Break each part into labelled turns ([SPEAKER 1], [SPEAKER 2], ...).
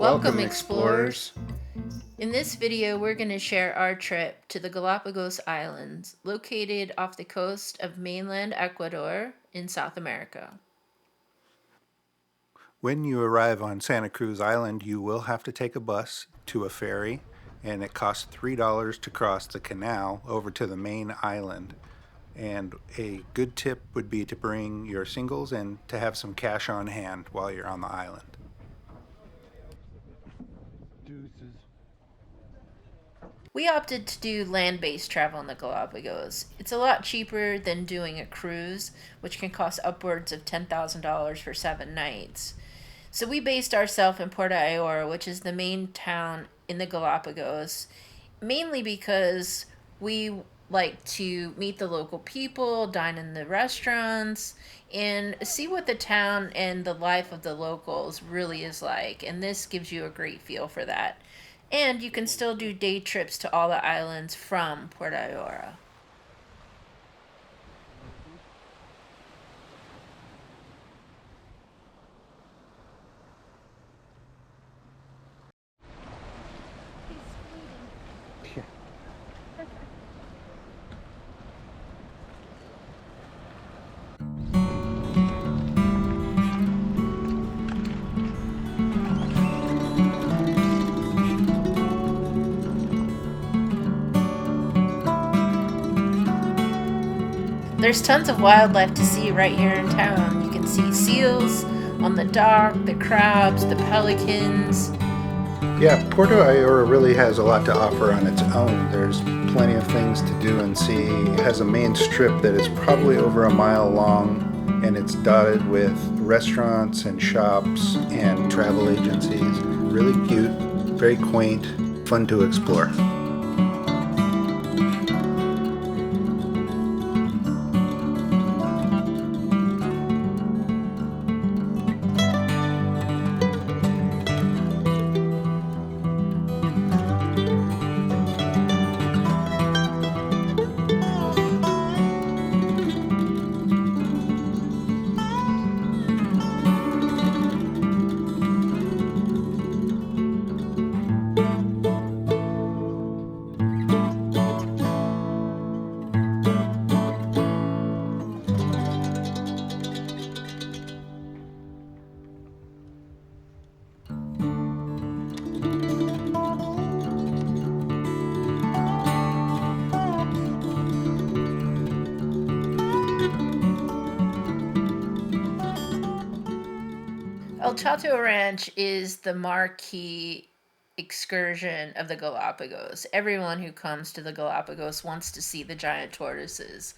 [SPEAKER 1] Welcome, explorers!
[SPEAKER 2] In this video, we're going to share our trip to the Galapagos Islands, located off the coast of mainland Ecuador in South America.
[SPEAKER 1] When you arrive on Santa Cruz Island, you will have to take a bus to a ferry, and it costs $3 to cross the canal over to the main island. And a good tip would be to bring your singles and to have some cash on hand while you're on the island.
[SPEAKER 2] We opted to do land-based travel in the Galapagos. It's a lot cheaper than doing a cruise, which can cost upwards of $10,000 for 7 nights. So we based ourselves in Puerto Ayora, which is the main town in the Galapagos, mainly because we like to meet the local people, dine in the restaurants, and see what the town and the life of the locals really is like. And this gives you a great feel for that. And you can still do day trips to all the islands from Puerto Ayora. There's tons of wildlife to see right here in town. You can see seals on the dock, the crabs, the pelicans.
[SPEAKER 1] Yeah, Puerto Ayora really has a lot to offer on its own. There's plenty of things to do and see. It has a main strip that is probably over a mile long, and it's dotted with restaurants and shops and travel agencies. Really cute, very quaint, fun to explore.
[SPEAKER 2] El Chato Ranch is the marquee excursion of the Galapagos. Everyone who comes to the Galapagos wants to see the giant tortoises.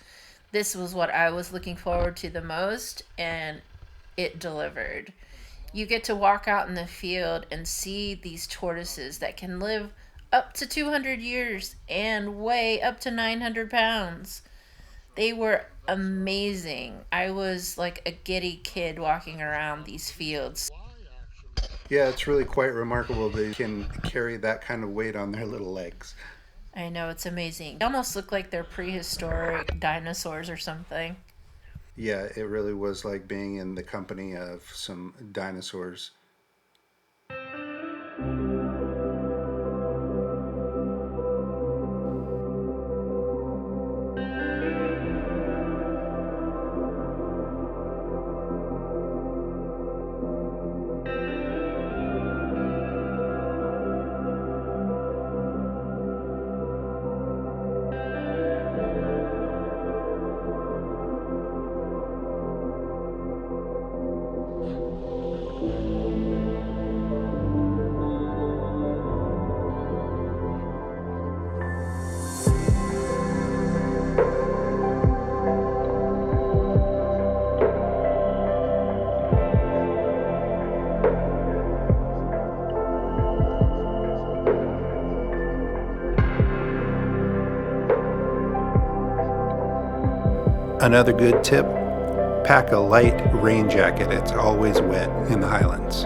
[SPEAKER 2] This was what I was looking forward to the most, and it delivered. You get to walk out in the field and see these tortoises that can live up to 200 years and weigh up to 900 pounds. They were amazing. I was like a giddy kid walking around these fields.
[SPEAKER 1] Yeah, it's really quite remarkable they can carry that kind of weight on their little legs.
[SPEAKER 2] I know, it's amazing. They almost look like they're prehistoric dinosaurs or something.
[SPEAKER 1] Yeah, it really was like being in the company of some dinosaurs. Another good tip, pack a light rain jacket. It's always wet in the highlands.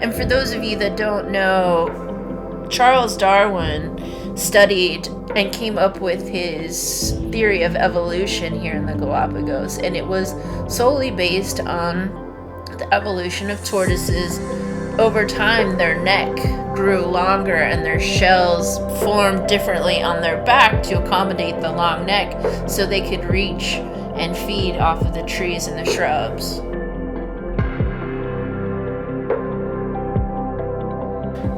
[SPEAKER 2] And for those of you that don't know, Charles Darwin studied and came up with his theory of evolution here in the Galapagos, and it was solely based on the evolution of tortoises. Over time, their neck grew longer and their shells formed differently on their back to accommodate the long neck so they could reach and feed off of the trees and the shrubs.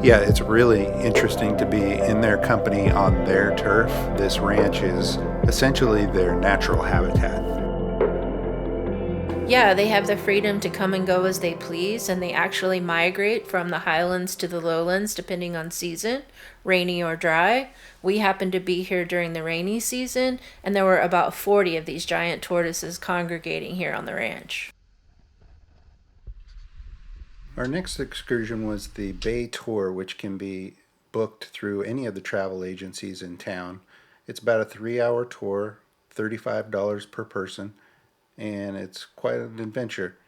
[SPEAKER 1] Yeah, it's really interesting to be in their company on their turf. This ranch is essentially their natural habitat.
[SPEAKER 2] Yeah, they have the freedom to come and go as they please, and they actually migrate from the highlands to the lowlands depending on season, rainy or dry. We happened to be here during the rainy season, and there were about 40 of these giant tortoises congregating here on the ranch.
[SPEAKER 1] Our next excursion was the Bay Tour, which can be booked through any of the travel agencies in town. It's about a 3 hour tour, $35 per person, and it's quite an adventure.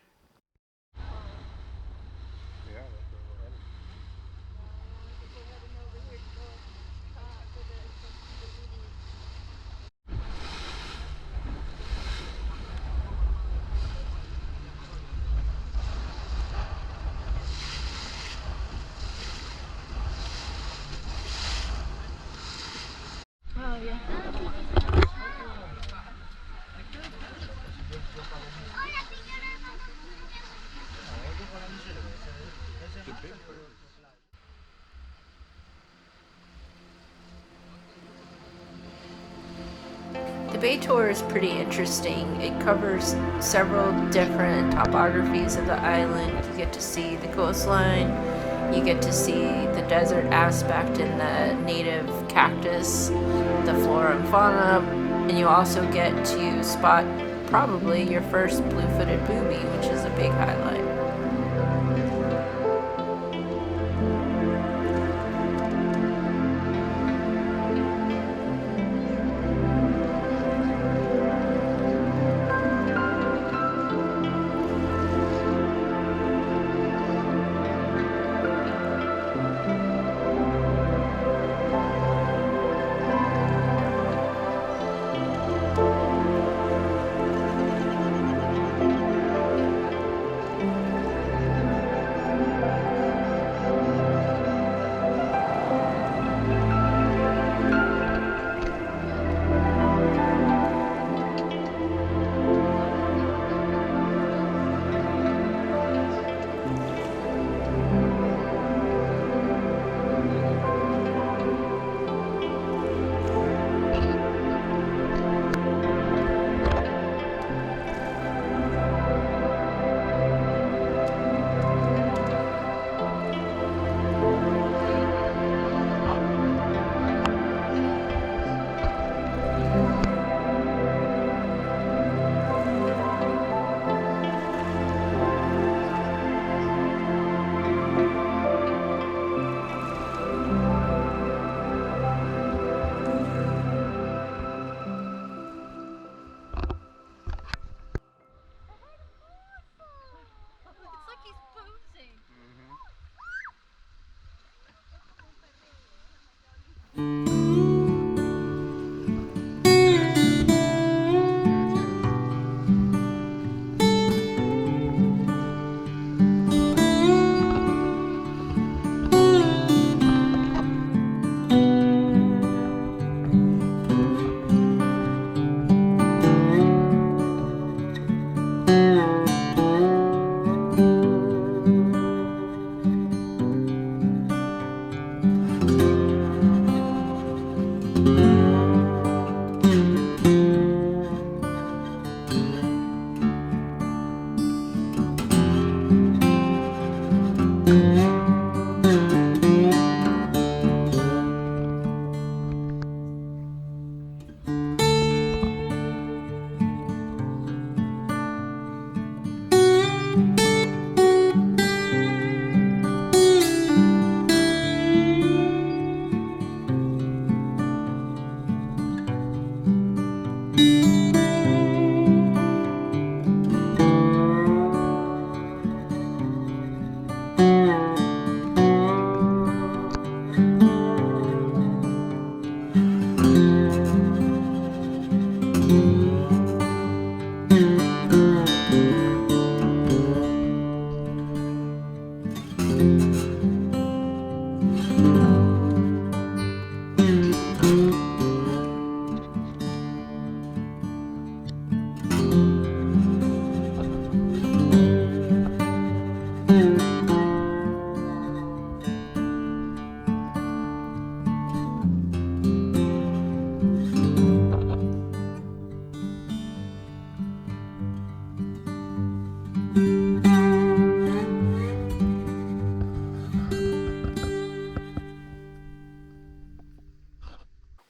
[SPEAKER 2] The Bay Tour is pretty interesting. It covers several different topographies of the island. You get to see the coastline, you get to see the desert aspect and the native cactus, the flora and fauna, and you also get to spot probably your first blue-footed booby, which is a big highlight.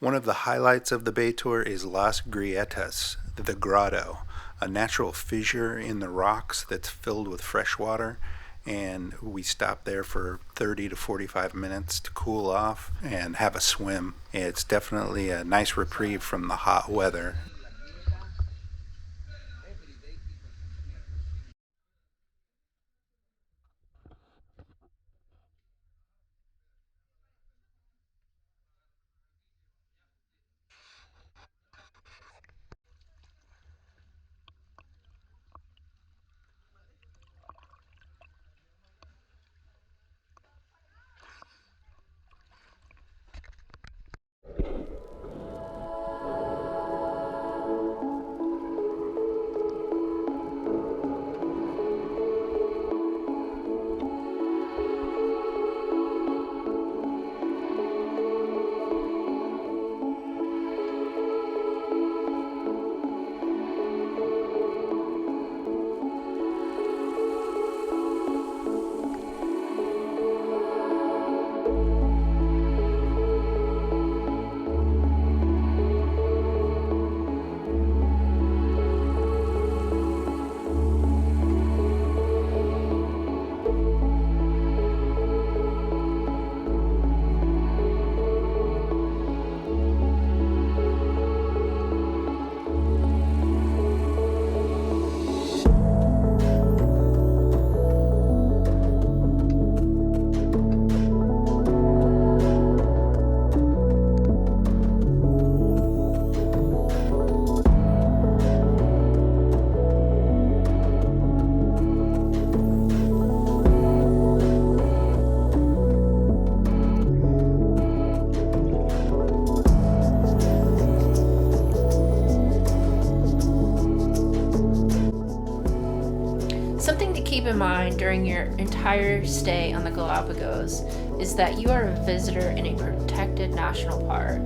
[SPEAKER 1] One of the highlights of the bay tour is Las Grietas, the grotto, a natural fissure in the rocks that's filled with fresh water. And we stop there for 30 to 45 minutes to cool off and have a swim. It's definitely a nice reprieve from the hot weather.
[SPEAKER 2] Something to keep in mind during your entire stay on the Galapagos is that you are a visitor in a protected national park.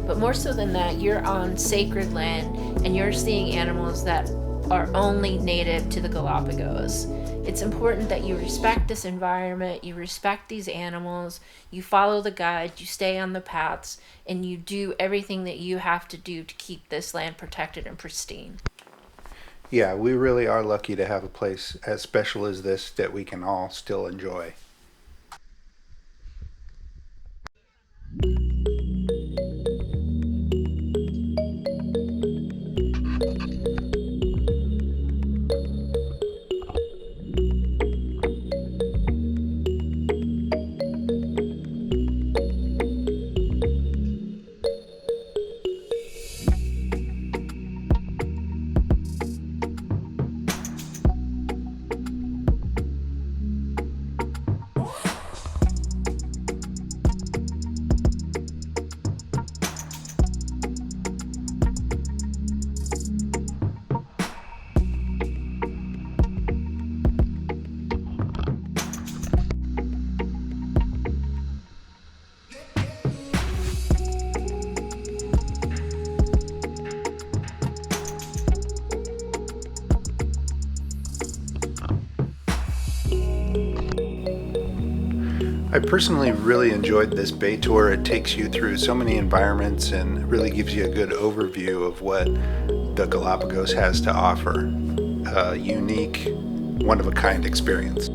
[SPEAKER 2] But more so than that, you're on sacred land and you're seeing animals that are only native to the Galapagos. It's important that you respect this environment, you respect these animals, you follow the guide, you stay on the paths, and you do everything that you have to do to keep this land protected and pristine.
[SPEAKER 1] Yeah, we really are lucky to have a place as special as this that we can all still enjoy. I personally really enjoyed this bay tour. It takes you through so many environments and really gives you a good overview of what the Galapagos has to offer. A unique, one-of-a-kind experience.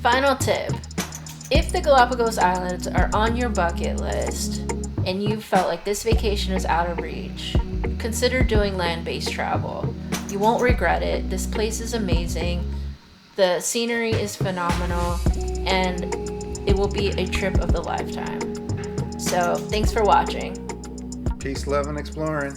[SPEAKER 2] Final tip. If the Galapagos Islands are on your bucket list and you felt like this vacation is out of reach, consider doing land-based travel. You won't regret it. This place is amazing. The scenery is phenomenal, and It will be a trip of the lifetime. So, thanks for watching.
[SPEAKER 1] Peace, love, and exploring.